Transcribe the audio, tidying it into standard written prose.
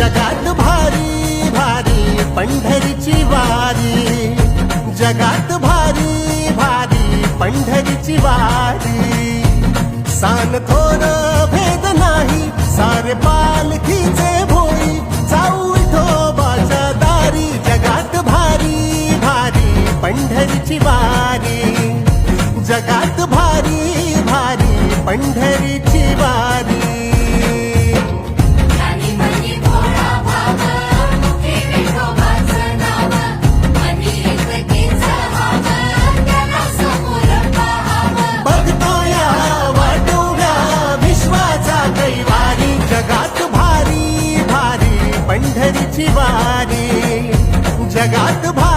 जगात भारी भारी पंढरीची वारी, जगात भारी भारी पंढरीची वारी. सान थोर भेद नाही, सारे पालखीचे भोई, जाऊ विठोबाच्या दारी. जगात भारी भारी पंढरीची वारी, जगात भारी भारी पंढरीची वारी. जगात भारी भारी पंढरीची वारी, जगात भारी